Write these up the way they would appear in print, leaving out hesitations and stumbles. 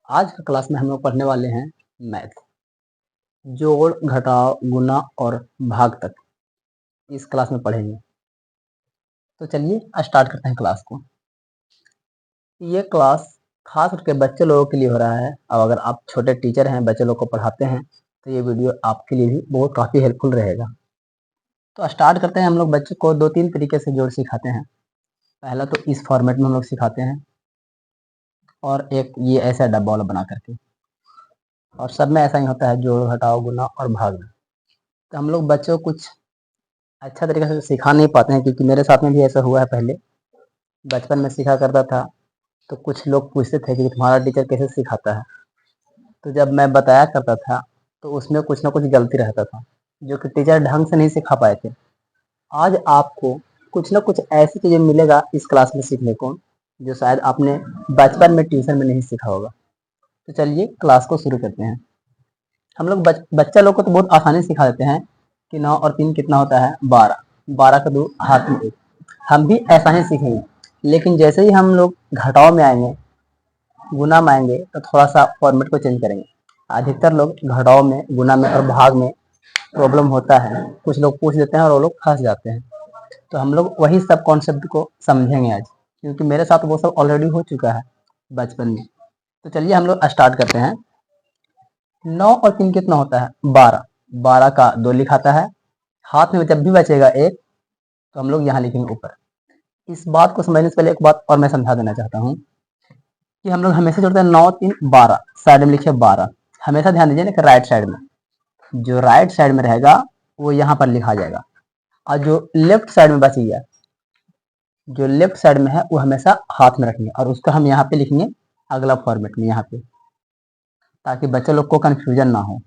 आज का क्लास में हम लोग पढ़ने वाले हैं मैथ। जोड़, घटाव, गुना और भाग तक इस क्लास में पढ़ेंगे। तो चलिए स्टार्ट करते हैं क्लास को। ये क्लास खास करके बच्चे लोगों के लिए हो रहा है, और अगर आप छोटे टीचर हैं, बच्चे लोग को पढ़ाते हैं, तो ये वीडियो आपके लिए भी बहुत काफ़ी हेल्पफुल रहेगा। तो स्टार्ट करते हैं। हम लोग बच्चे को 2-3 तरीके से जोड़ सिखाते हैं। पहला तो इस फॉर्मेट में हम लोग सिखाते हैं, और एक ये ऐसा डब्बा वाला बना करके, और सब में ऐसा ही होता है, जोड़, घटाव, गुना और भाग। तो हम लोग बच्चों को कुछ अच्छा तरीके से सिखा नहीं पाते हैं, क्योंकि मेरे साथ में भी ऐसा हुआ है। पहले बचपन में सीखा करता था, तो कुछ लोग पूछते थे कि तुम्हारा टीचर कैसे सिखाता है। तो जब मैं बताया करता था, तो उसमें कुछ ना कुछ गलती रहता था, जो कि टीचर ढंग से नहीं सिखा पाए थे। आज आपको कुछ ना कुछ ऐसी चीज़ें मिलेगा इस क्लास में सीखने को, जो शायद आपने बचपन में ट्यूशन में नहीं सीखा होगा। तो चलिए क्लास को शुरू करते हैं। हम लोग बच्चा लोग को तो बहुत आसानी से सिखा देते हैं कि 9 और 3 कितना होता है, 12। 12 का 2 हाथ में 1। हम भी ऐसा ही सीखेंगे, लेकिन जैसे ही हम लोग घटाव में आएंगे, गुना में आएंगे, तो थोड़ा सा फॉर्मेट को चेंज करेंगे। अधिकतर लोग घटाव में, गुना में और भाग में प्रॉब्लम होता है, कुछ लोग पूछ देते हैं और वो लोग फंस जाते हैं। तो हम लोग वही सब कॉन्सेप्ट को समझेंगे आज, क्योंकि मेरे साथ वो सब ऑलरेडी हो चुका है बचपन में। तो चलिए हम लोग स्टार्ट करते हैं। 9 और 3 कितना होता है, 12। 12 का 2 लिखाता है, हाथ में जब भी बचेगा 1, तो हम लोग यहाँ लिखेंगे ऊपर। इस बात को समझने से पहले एक बात और मैं समझा देना चाहता हूँ कि हम लोग हमेशा जोड़ते हैं 9 3 12, साइड में लिखिए 12। हमेशा ध्यान दीजिए ना कि राइट साइड में, जो राइट साइड में रहेगा वो यहाँ पर लिखा जाएगा, और जो लेफ्ट साइड में बच गया, जो लेफ्ट साइड में है, वो हमेशा हाथ में रखेंगे, और उसको हम यहाँ पे लिखेंगे अगला फॉर्मेट में, यहाँ पे, ताकि बच्चे लोग को कंफ्यूजन ना हो।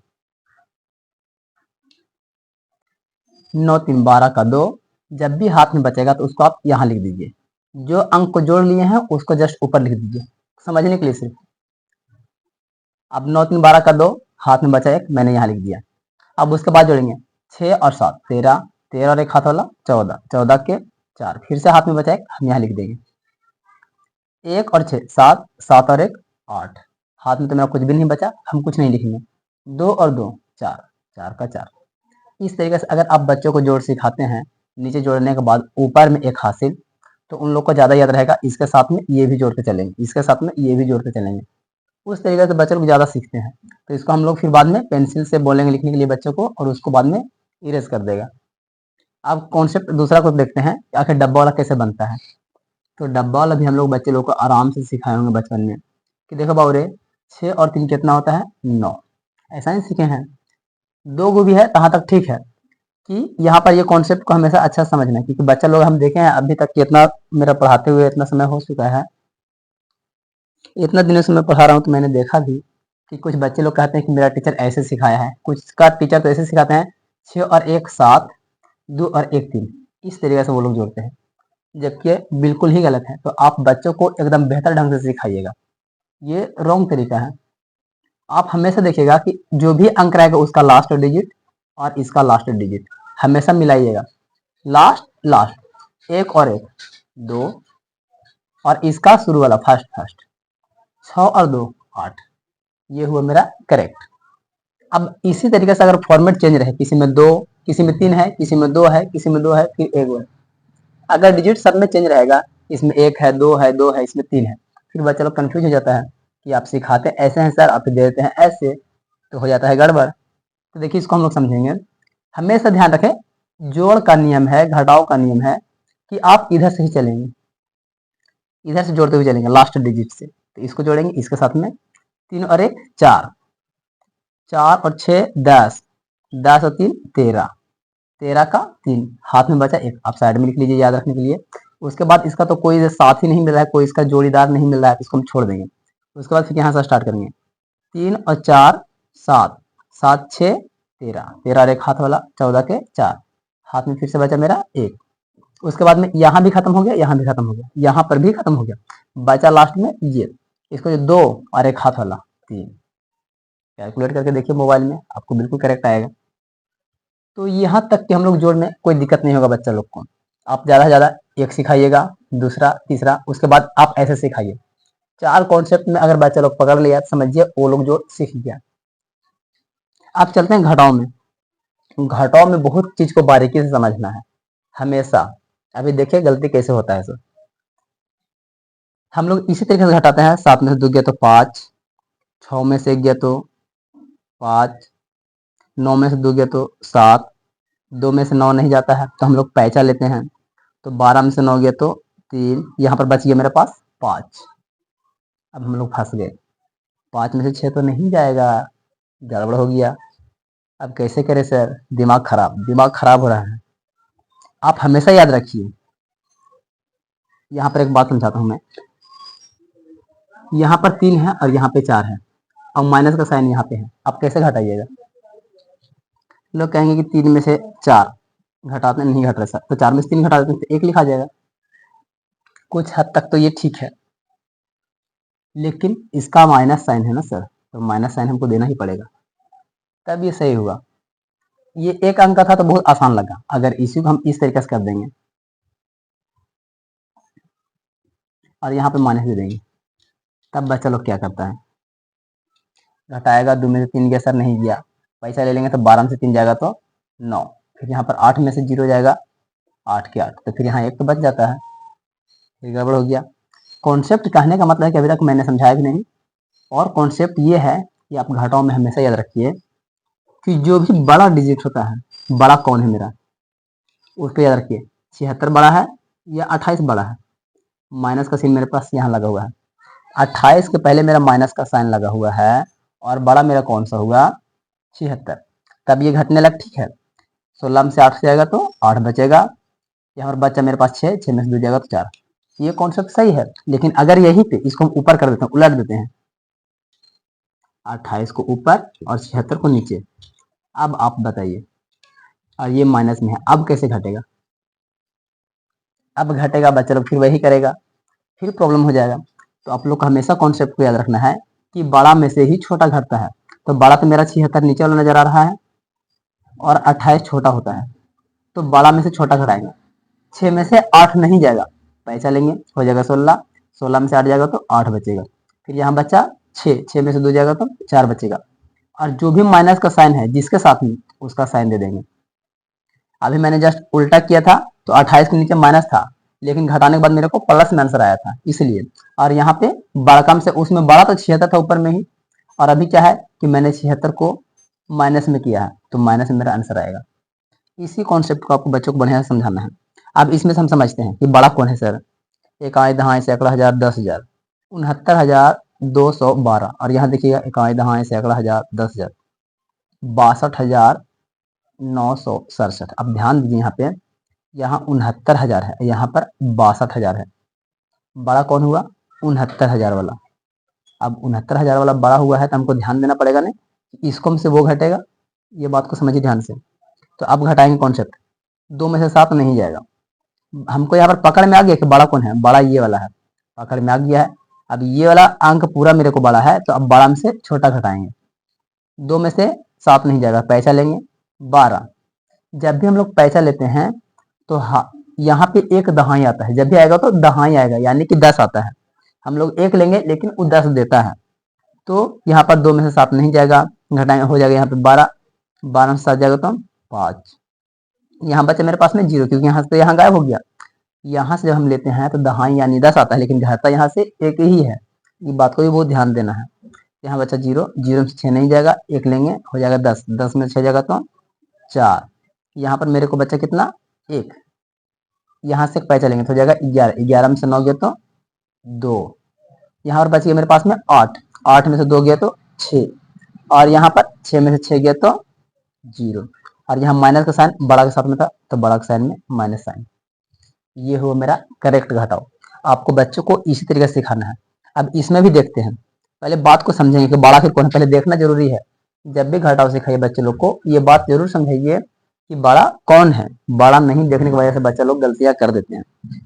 9 3 12 का 2, जब भी हाथ में बचेगा तो उसको आप यहाँ लिख दीजिए। जो अंक को जोड़ लिए हैं उसको जस्ट ऊपर लिख दीजिए, समझने के लिए सिर्फ। अब 9 3 12 का 2, हाथ में बचा 1, मैंने यहाँ लिख दिया। अब उसके बाद जोड़ेंगे 6 और 7, 13। 13 और एक हाथ वाला 14, 14 के 4, फिर से हाथ में बचा 1, हम यहाँ लिख देंगे। 1 और 6 7, 7 और एक 8, हाथ में तो मेरा कुछ भी नहीं बचा, हम कुछ नहीं लिखेंगे। 2 और 2 4, 4 का 4। इस तरीके से अगर आप बच्चों को जोड़ सिखाते हैं, नीचे जोड़ने के बाद ऊपर में एक हासिल, तो उन लोग को ज़्यादा याद रहेगा। इसके साथ में ये भी जोड़ के चलेंगे, इसके साथ में ये भी जोड़ के चलेंगे, उस तरीके से बच्चे लोग ज़्यादा सीखते हैं। तो इसको हम लोग फिर बाद में पेंसिल से बोलेंगे लिखने के लिए बच्चों को, और उसको बाद में इरेज कर देगा। अब कॉन्सेप्ट दूसरा कुछ देखते हैं, आखिर डब्बा वाला कैसे बनता है। तो डब्बा वाला भी हम लोग बच्चे लोग को आराम से सिखाए होंगे बचपन में, कि देखो बाबूरे, 6 और 3 कितना होता है, 9। ऐसा ही सीखे हैं। 2 गो भी है, तहाँ तक ठीक है, कि यहाँ पर ये कॉन्सेप्ट को हमेशा अच्छा समझना है, क्योंकि बच्चा लोग हम देखे हैं अभी तक कितना, मेरा पढ़ाते हुए इतना समय हो चुका है, इतना दिनों से मैं पढ़ा रहा हूँ, तो मैंने देखा भी कि कुछ बच्चे लोग कहते हैं कि मेरा टीचर ऐसे सिखाया है, कुछ का टीचर तो ऐसे सिखाते हैं 6 और 1 7, 2 और 1 3, इस तरीके से वो लोग जोड़ते हैं, जबकि बिल्कुल ही गलत है। तो आप बच्चों को एकदम बेहतर ढंग से सिखाइएगा, ये रॉन्ग तरीका है। आप हमेशा देखिएगा कि जो भी अंक रहेगा उसका लास्ट डिजिट और इसका लास्ट डिजिट हमेशा मिलाइएगा। लास्ट लास्ट, 1 और 1 2, और इसका शुरू वाला फर्स्ट फर्स्ट, 6 और 2 8, ये हुआ मेरा करेक्ट। अब इसी तरीके से अगर फॉर्मेट चेंज रहे, किसी में 2, किसी में 3 है, किसी में 2 है, किसी में 2 है, फिर 1 है, अगर डिजिट सब में चेंज रहेगा, इसमें 1 है, 2 है, 2 है, इसमें 3 है, फिर बच्चा लोग कंफ्यूज हो जाता है कि आप सिखाते ऐसे हैं सर, आप देते हैं ऐसे, तो हो जाता है गड़बड़। तो देखिए इसको हम लोग समझेंगे। हमेशा ध्यान रखें, जोड़ का नियम है, घटाव का नियम है, कि आप इधर से ही चलेंगे, इधर से जोड़ते हुए चलेंगे लास्ट डिजिट से। तो इसको जोड़ेंगे इसके साथ में, 3 और 1 4, 4 और 6 10, 10 और 3 13, 13 का 3, हाथ में बचा 1, आप साइड में लिख लीजिए याद रखने के लिए। उसके बाद इसका तो कोई साथी नहीं मिल रहा है, कोई इसका जोड़ीदार नहीं मिल रहा है, तो इसको हम छोड़ देंगे। उसके बाद फिर यहाँ से स्टार्ट करेंगे, 3 और 4 7, 7 6 13, 13 और एक हाथ वाला 14 के 4, हाथ में फिर से बचा मेरा 1। उसके बाद में यहाँ भी खत्म हो गया, यहाँ भी खत्म हो गया, यहाँ पर भी खत्म हो गया, बचा लास्ट में ये, इसको जो 2 और एक हाथ वाला 3, कैलकुलेट करके देखिए मोबाइल में, आपको बिल्कुल करेक्ट आएगा। तो यहाँ तक कि हम लोग जोड़ में कोई दिक्कत नहीं होगा बच्चा लोग को। आप ज़्यादा से ज़्यादा एक सिखाइएगा, दूसरा, तीसरा, उसके बाद आप ऐसे सिखाइए। 4 कॉन्सेप्ट में अगर बच्चा लोग पकड़ लिया तो समझिए वो लोग जो सीख गया। अब चलते हैं घटाओ में। घटाओ में बहुत चीज को बारीकी से समझना है हमेशा। अभी देखिए गलती कैसे होता है सर। हम लोग इसी तरीके से घटाते हैं, 7 में से 2 गया तो 5, 6 में से 1 गया तो 5, 9 में से 2 गया तो 7, 2 में से 9 नहीं जाता है तो हम लोग पैंचा लेते हैं, तो 12 में से 9 गया तो 3, यहाँ पर बच गया मेरे पास 5। अब हम लोग फंस गए, 5 में से 6 तो नहीं जाएगा, गड़बड़ हो गया। अब कैसे करें सर, दिमाग खराब हो रहा है। आप हमेशा याद रखिए, यहाँ पर एक बात समझाता हूँ मैं। यहाँ पर 3 है और यहाँ पे 4 है और माइनस का साइन यहाँ पे है। आप कैसे घटाइएगा? लोग कहेंगे कि 3 में से 4 घटाते नहीं घट रहे सर, तो 4 में से 3 घटा देते हैं तो 1 लिखा जाएगा। कुछ हद तक तो ये ठीक है, लेकिन इसका माइनस साइन है ना सर, तो माइनस साइन हमको देना ही पड़ेगा, तब ये सही हुआ। ये एक अंक का था तो बहुत आसान लगा, अगर इसी को हम इस तरीके से कर देंगे और यहाँ पे माइनस दे देंगे, तब बच्चा लोग क्या करता है, घटाएगा। 2 में से 3 गया सर, नहीं गया, पैसा ले लेंगे तो 12 में से 3 जाएगा तो 9, फिर यहाँ पर 8 में से 0 जाएगा, 8 के 8, तो फिर यहाँ 1 तो बच जाता है, फिर गड़बड़ हो गया। कॉन्सेप्ट कहने का मतलब है कि अभी तक मैंने समझाया भी नहीं, और कॉन्सेप्ट ये है कि आप घटाओं में हमेशा याद रखिए कि जो भी बड़ा डिजिट होता है, बड़ा कौन है मेरा, उसको याद रखिए। 76 बड़ा है या 28 बड़ा है? माइनस का सीन मेरे पास यहाँ लगा हुआ है, 28 के पहले मेरा माइनस का साइन लगा हुआ है, और बड़ा मेरा कौन सा हुआ, 76। तब ये घटने लग, ठीक है। 16 में से 8 से जाएगा तो 8 बचेगा, यहाँ पर बच्चा मेरे पास 6 में से 2 जाएगा तो 4। ये कॉन्सेप्ट सही है, लेकिन अगर यही पे इसको हम ऊपर कर देते हैं, उलट देते हैं, 28 को ऊपर और 76 को नीचे, अब आप बताइए, और ये माइनस में है, अब कैसे घटेगा? अब घटेगा बच्चा लोग फिर वही करेगा, फिर प्रॉब्लम हो जाएगा। तो आप लोग को हमेशा कॉन्सेप्ट को याद रखना है कि बड़ा में से ही छोटा घटता है। तो बड़ा तो मेरा 76 नीचे वाला नजर आ रहा है और 28 छोटा होता है, तो बड़ा में से छोटा घटाएंगे। 6 में से 8 नहीं जाएगा, पैसा लेंगे, हो जाएगा 16, 16 में से 8 जाएगा तो 8 बचेगा, फिर यहाँ बचा 6 में से 2 जाएगा तो 4 बचेगा, और जो भी माइनस का साइन है जिसके साथ में, उसका साइन दे देंगे। अभी मैंने जस्ट उल्टा किया था, तो 28 के नीचे माइनस था, लेकिन घटाने के बाद मेरे को प्लस में आंसर आया था इसलिए। और यहाँ पे बड़कम से उसमें बड़ा तो 76 था ऊपर में ही, और अभी क्या है कि मैंने 76 को माइनस में किया है, तो माइनस में मेरा आंसर आएगा। इसी कॉन्सेप्ट को आपको बच्चों को बढ़िया से समझाना है। अब इसमें से हम समझते हैं कि बड़ा कौन है सर, इकाई दहाई सैकड़ा हजार 10,000, 69,212, और यहाँ देखिएगा इकाई दहाई सैकड़ा हजार 10,000, 62,967। अब ध्यान दीजिए, यहाँ पे यहाँ 69,000 है, यहाँ पर 62,000 है। बड़ा कौन हुआ, 69,000 वाला। अब 69,000 वाला बड़ा हुआ है तो हमको ध्यान देना पड़ेगा ना, इसको में से वो घटेगा, ये बात को समझिए ध्यान से। तो अब घटाएंगे कॉन्सेप्ट, 2 में से 7 नहीं जाएगा। हमको यहाँ पर पकड़ में आ गया कि बड़ा कौन है, बड़ा ये वाला है, पकड़ में आ गया है। अब ये वाला अंक पूरा मेरे को बड़ा है, तो अब बड़ा में से छोटा घटाएंगे। 2 में से 7 नहीं जाएगा, पैसा लेंगे 12। जब भी हम लोग पैसा लेते हैं तो यहाँ पे एक दहाई आता है, जब भी आएगा तो दहाई आएगा, यानी कि 10 आता है। हम लोग 1 लेंगे लेकिन वो 10 देता है, तो यहाँ पर 2 में से 7 नहीं जाएगा, घटाएंगे, हो जाएगा यहाँ पे 12, 12 में से 7 जाएगा तो 5। यहाँ बचे मेरे पास में 0, क्योंकि यहाँ से यहाँ गायब हो गया। यहाँ से जब हम लेते हैं तो दहाई यानी 10 आता है, लेकिन घाटा यहाँ से 1 ही है, ये बात को भी बहुत ध्यान देना है। यहाँ बचा 0, 0 में से 6 नहीं जाएगा, 1 लेंगे, हो जाएगा 10, 10 में 6 जाएगा तो 4। यहाँ पर मेरे को बचा कितना, 1, यहाँ से पैसा लेंगे तो हो जाएगा 11, 11 में से 9 गया तो 2, यहाँ पर बच गया मेरे पास में 8, 8 में से 2 गया तो 6, और यहाँ पर 6 में से 6 गया तो 0, और यहाँ माइनस का साइन बड़ा के साथ में था तो बड़ा के साइन में माइनस साइन। ये हुआ मेरा करेक्ट घटाओ। आपको बच्चों को इसी तरीके से सिखाना है। अब इसमें भी देखते हैं, पहले बात को समझेंगे कि बड़ा फिर कौन है, पहले देखना जरूरी है। जब भी घटाओ सिखाइए बच्चे लोग को, ये बात जरूर समझाइए कि बड़ा कौन है। बड़ा नहीं देखने की वजह से बच्चे लोग गलतियां कर देते हैं।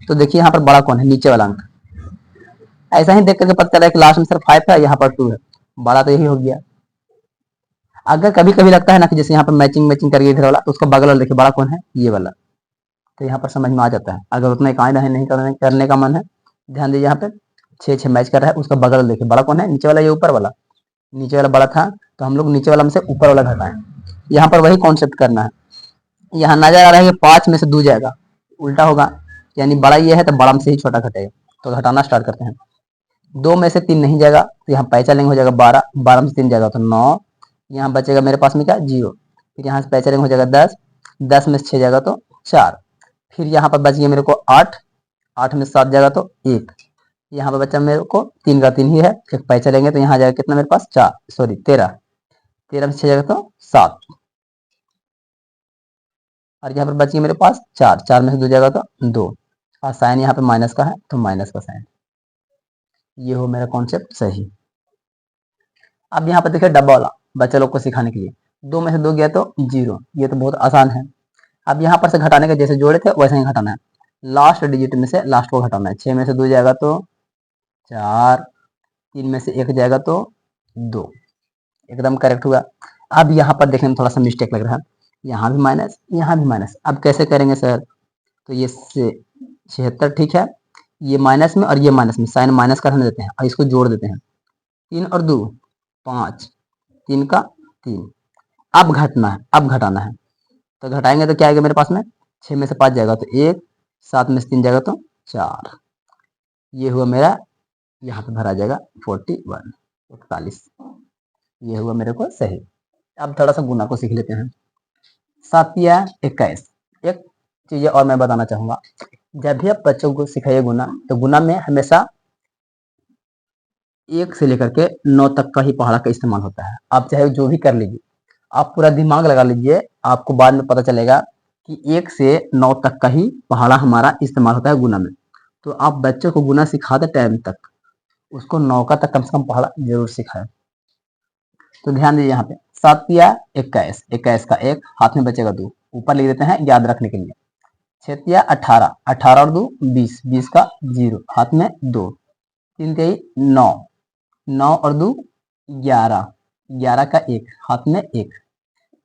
तो देखिए यहाँ पर बड़ा कौन है, नीचे वाला अंक। ऐसा ही देख करके पता चला कि लास्ट में सिर्फ 5 है, यहाँ पर 2 है, बड़ा तो यही हो गया। अगर कभी कभी लगता है ना कि जैसे यहाँ पर मैचिंग मैचिंग करिए इधर वाला, तो उसका बगल वाला देखिए बड़ा कौन है, ये वाला, तो यहाँ पर समझ में आ जाता है। अगर उतना इकाई नहीं करने का मन है, ध्यान दीजिए यहाँ पे, 6 6 मैच कर रहा है, उसका बगल देखिए बड़ा कौन है, नीचे वाला, ये ऊपर वाला, नीचे वाला बड़ा था तो हम लोग नीचे वाला में से ऊपर वाला घटाएं। यहाँ पर वही कॉन्सेप्ट करना है। यहाँ नजर आ रहा है कि 5 में से 2 जाएगा, उल्टा होगा, यानी बड़ा ये है तो बड़ा में से ही छोटा घटेगा। तो घटाना स्टार्ट करते हैं। 2 में से 3 नहीं जाएगा तो यहाँ पैचा लेंगे, हो जाएगा 12, 12 में से 3 जाएगा तो 9, यहाँ बचेगा मेरे पास में क्या, 0। फिर यहाँ से पैचा लेंगे, हो जाएगा 10, 10 में से 6 जाएगा तो 4। फिर यहाँ पर बच गया मेरे को 8, 8 में से 7 जाएगा तो 1। यहाँ पर बच्चा मेरे को 3 का 3 ही है, एक पैचा लेंगे तो यहाँ जाएगा कितना मेरे पास, 4 सॉरी 13, 13 में से 6 जाएगा तो 7, और यहाँ पर बच गया मेरे पास 4, 4 में से 2 जाएगा तो 2, और साइन यहाँ पे माइनस का है तो माइनस का साइन। ये हो मेरा कॉन्सेप्ट सही। अब यहाँ पर देखिए डब्बा वाला बच्चे लोग को सिखाने के लिए, 2 में से 2 गया तो 0, ये तो बहुत आसान है। अब यहाँ पर से घटाने का जैसे जोड़े थे वैसे ही घटाना है, लास्ट डिजिट में से लास्ट को घटाना है। 6 में से 2 जाएगा तो 4, 3 में से 1 जाएगा तो 2, एकदम करेक्ट हुआ। अब यहाँ पर देखने में थोड़ा सा मिस्टेक लग रहा है, यहाँ भी माइनस, यहाँ भी माइनस, अब कैसे करेंगे सर, तो ये 76 ठीक है, ये माइनस में और ये माइनस में, साइन माइनस का रहने देते हैं और इसको जोड़ देते हैं, 3 और 2 5, 3 का 3। अब घटना है, अब घटाना है, तो घटाएंगे तो क्या आएगा मेरे पास में, 6 में से 5 जाएगा तो 1, 7 में से 3 जाएगा तो 4, ये हुआ मेरा, यहाँ पे भरा जाएगा 41, 41, ये हुआ मेरे को सही। अब थोड़ा सा गुना को सीख लेते हैं। 7 या 21, एक चीज और मैं बताना चाहूंगा, जब भी आप बच्चों को सिखाइए गुना, तो गुना में हमेशा 1 से लेकर के 9 तक का ही पहाड़ा का इस्तेमाल होता है। आप चाहे जो भी कर लीजिए, आप पूरा दिमाग लगा लीजिए, आपको बाद में पता चलेगा कि 1 से 9 तक का ही पहाड़ा हमारा इस्तेमाल होता है गुना में। तो आप बच्चों को गुना सिखाते टाइम तक उसको 9 का तक कम से कम पहाड़ा जरूर सिखाएं। तो ध्यान दीजिए यहाँ पे, 7 या 21, 21 का 1 हाथ में बचेगा 2, ऊपर लिख देते हैं याद रखने के लिए। 6 या 18, 18 और 2 20, 20 का 0 हाथ में 2, 3 3 9, 9 और 2 11, 11 का 1 हाथ में 1,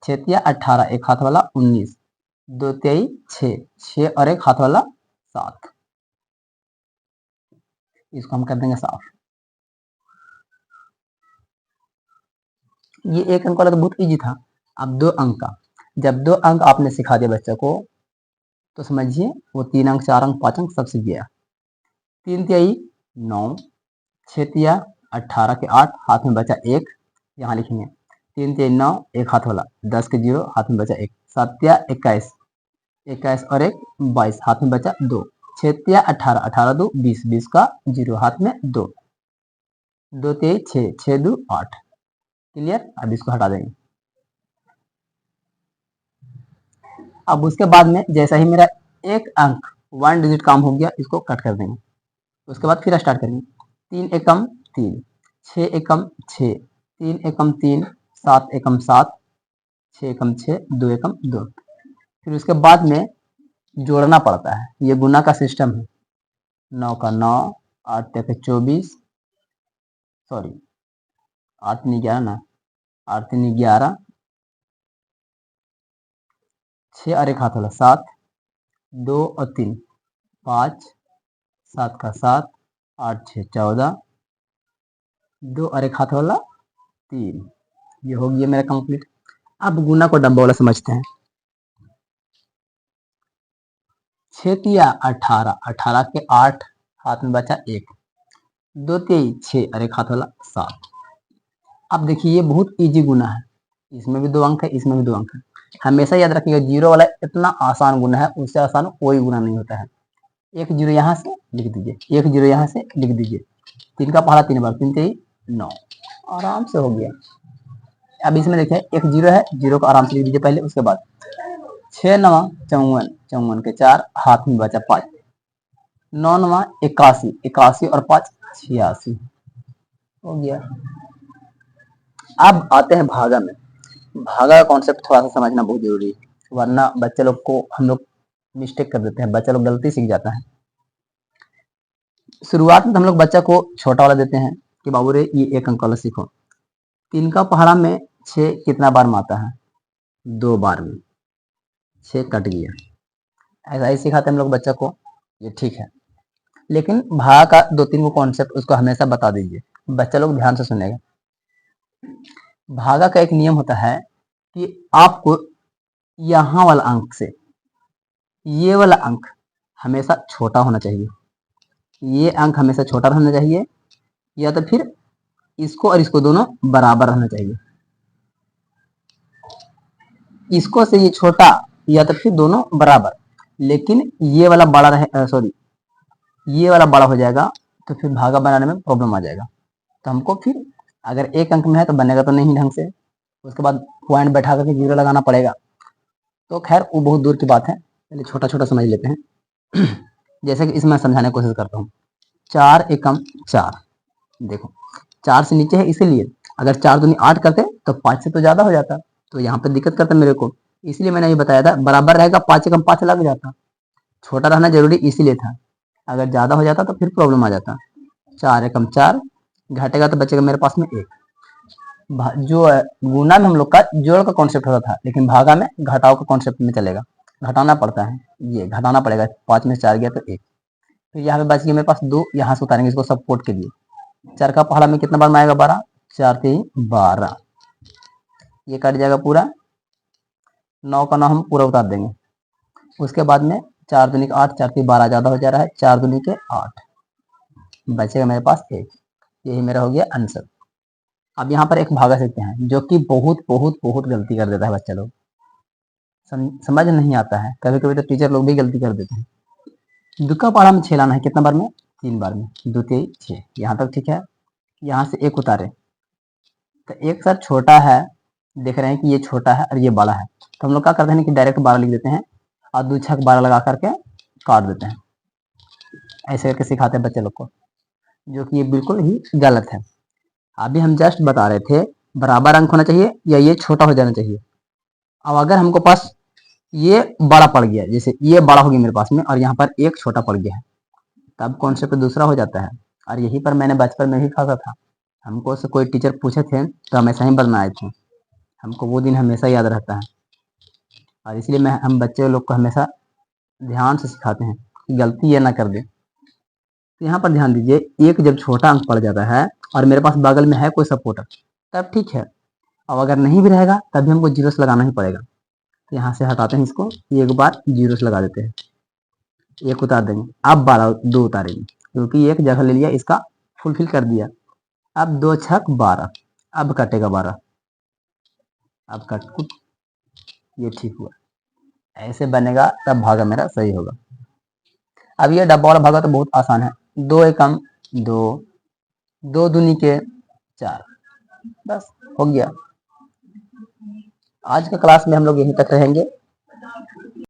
6 या 18, एक हाथ वाला 19, 2 3 6, 6 और एक हाथ वाला 7, इसको हम कर देंगे साफ। ये 1 अंक वाला तो बहुत इजी था। अब 2 अंक का, जब 2 अंक आपने सिखा दिया बच्चे को तो समझिए वो 3 अंक 4 अंक 5 अंक सब सीख गया। 3 तिहाई 9, 6 तिया 18 के 8 हाथ में बचा 1, यहाँ लिखेंगे 3 तिहाई 9, एक हाथ वाला 10 के 0 हाथ में बचा 1, 7 तिया 21, 21 और 1 22 हाथ में बचा 2, 6 तिया 18, 18 2 20, 20 का 0 हाथ में 2, 2 तिहाई 6, 6 2 8। क्लियर, अब इसको हटा देंगे। अब उसके बाद में जैसा ही मेरा एक अंक 1 डिजिट काम हो गया, इसको कट कर देंगे। उसके बाद फिर स्टार्ट करेंगे, 3 एकम 3, 6 एकम 6, 3 एकम 3, 7 एकम 7, 6 एकम 6, 2 एकम 2। फिर उसके बाद में जोड़ना पड़ता है, ये गुना का सिस्टम है। 9 का 9, 8 तक 24, सॉरी 8 नहीं 11 ना, 8 3 11, 6 और एक हाथ वाला 7, 2 और 3 5, 7 का 7, 8 6 14, 2 और एक हाथ वाला 3, ये हो गया मेरा कंप्लीट। अब गुना को डब्बा वाला समझते हैं। 6 तिया 18, 18 के 8 हाथ में बचा 1, 2 तिहाई 6 और एक हाथ वाला 7। अब देखिए ये बहुत इजी गुना है, इसमें भी 2 अंक है, इसमें भी 2 अंक है। हमेशा याद रखिएगा जीरो वाला इतना आसान गुना है, उससे आसान कोई गुना नहीं होता है। एक जीरो यहाँ से लिख दीजिए, एक जीरो यहाँ से लिख दीजिए, 3 का पहाड़ा 3 बार, 3 तिहाई 9, आराम से हो गया। अब इसमें देखिए एक जीरो है, जीरो को आराम से लिख दीजिए पहले, उसके बाद 6 9 54, 54 के 4 हाथ में बचा 5, 9 9 81, 81 और 5 86, हो गया। अब आते हैं भागा में। भागा का कॉन्सेप्ट थोड़ा सा समझना बहुत जरूरी है, वरना बच्चे लोग को हम लोग मिस्टेक कर देते हैं, बच्चा लोग गलती सीख जाता है। शुरुआत में हम लोग बच्चा को छोटा वाला देते हैं कि बाबू रे ये 1 अंक वाला सीखो। 3 का पहाड़ा में 6 कितना बार में आता है, 2 बार में, 6 कट गया। ऐसा ही सिखाते हम लोग बच्चा को, ये ठीक है। लेकिन भागा का 2-3 को कॉन्सेप्ट उसको हमेशा बता दीजिए, बच्चा लोग ध्यान से सुनेगा। भागा का एक नियम होता है कि आपको यहाँ वाला अंक से ये वाला अंक हमेशा छोटा होना चाहिए, ये अंक हमेशा छोटा रहना चाहिए, या तो फिर इसको और इसको दोनों बराबर रहना चाहिए, इसको से ये छोटा या तो फिर दोनों बराबर। लेकिन ये वाला बड़ा रहे, सॉरी ये वाला बड़ा हो जाएगा तो फिर भागा बनाने में प्रॉब्लम आ जाएगा। तो हमको फिर अगर एक अंक में है तो बनेगा तो नहीं ढंग से, उसके बाद पॉइंट बैठा करके जीरो लगाना पड़ेगा। तो खैर वो बहुत दूर की बात है, पहले छोटा छोटा समझ लेते हैं। जैसे कि इसमें समझाने की कोशिश करता हूँ। 4 एकम 4, देखो 4 से नीचे है, इसीलिए अगर 4 दूनी 8 करते तो 5 से तो ज्यादा हो जाता, तो यहाँ पे दिक्कत करता मेरे को, इसलिए मैंने ये बताया था बराबर रहेगा 5 एकम 5 लग जाता, छोटा रहना जरूरी इसीलिए था, अगर ज्यादा हो जाता तो फिर प्रॉब्लम आ जाता। 4 एकम 4, घटेगा तो बचेगा मेरे पास में 1। जो गुना में हम लोग का जोड़ का कॉन्सेप्ट होता था, लेकिन भागा में घटाव का कॉन्सेप्ट में चलेगा, घटाना पड़ता है, ये घटाना पड़ेगा, 5 में से 4 गया तो 1। फिर यहाँ पे बच गया मेरे पास 2, यहाँ से उतारेंगे इसको सपोर्ट के लिए। 4 का पहाड़ा में कितना बार में आएगा 12, 4 3 12, ये कट जाएगा पूरा, 9 का 9 हम पूरा उतार देंगे। उसके बाद में 4 दूनी 8, 4 3 12 ज्यादा हो जा रहा है, 4 दूनी के 8, बचेगा मेरे पास 1। यही मेरा हो गया आंसर। अब यहाँ पर एक भागा सीखते हैं, जो कि बहुत बहुत बहुत गलती कर देता है बच्चा लोग, समझ नहीं आता है, कभी कभी तो टीचर लोग भी गलती कर देते हैं। 2 का पहाड़ा में 6 लाना है, कितना बार में 3 बार में, 2 3 6, यहाँ तक ठीक है। यहाँ से 1 उतारे तो 1 सर छोटा है, देख रहे हैं कि ये छोटा है और ये बड़ा है, तो हम लोग क्या करते हैं कि डायरेक्ट 12 लिख देते हैं और 2 छक 12 लगा करके काट देते हैं, ऐसे करके सिखाते हैं बच्चे लोग को, जो कि ये बिल्कुल ही गलत है। अभी हम जस्ट बता रहे थे बराबर अंक होना चाहिए या ये छोटा हो जाना चाहिए। अब अगर हमको पास ये बड़ा पड़ गया, जैसे ये बड़ा हो गया मेरे पास में और यहाँ पर एक छोटा पड़ गया है, तब कॉन्सेप्ट दूसरा हो जाता है। और यहीं पर मैंने बचपन में भी फंसा था, हमको से कोई टीचर पूछे थे तो हम ऐसा ही बनाए थे, हमको वो दिन हमेशा याद रहता है। और इसलिए हम बच्चे लोग को हमेशा ध्यान से सिखाते हैं कि गलती ये ना कर दे। तो यहाँ पर ध्यान दीजिए, एक जब छोटा अंक पड़ जाता है और मेरे पास बगल में है कोई सपोर्टर, तब ठीक है, अब अगर नहीं भी रहेगा तभी हमको जीरो से लगाना ही पड़ेगा। तो यहाँ से हटाते हैं इसको, एक बार जीरो से लगा देते हैं, 1 उतार देंगे, अब 12 2 उतारेंगे, क्योंकि एक जगह ले लिया, इसका फुलफिल कर दिया। अब 2 छक 12, अब कटेगा 12, अब कट कुट, ये ठीक हुआ, ऐसे बनेगा तब भागा मेरा सही होगा। अब ये डब्बा वाला भागा तो बहुत आसान है, 2 एकम 2, 2 दूनी के 4, बस हो गया। आज के क्लास में हम लोग यहीं तक रहेंगे।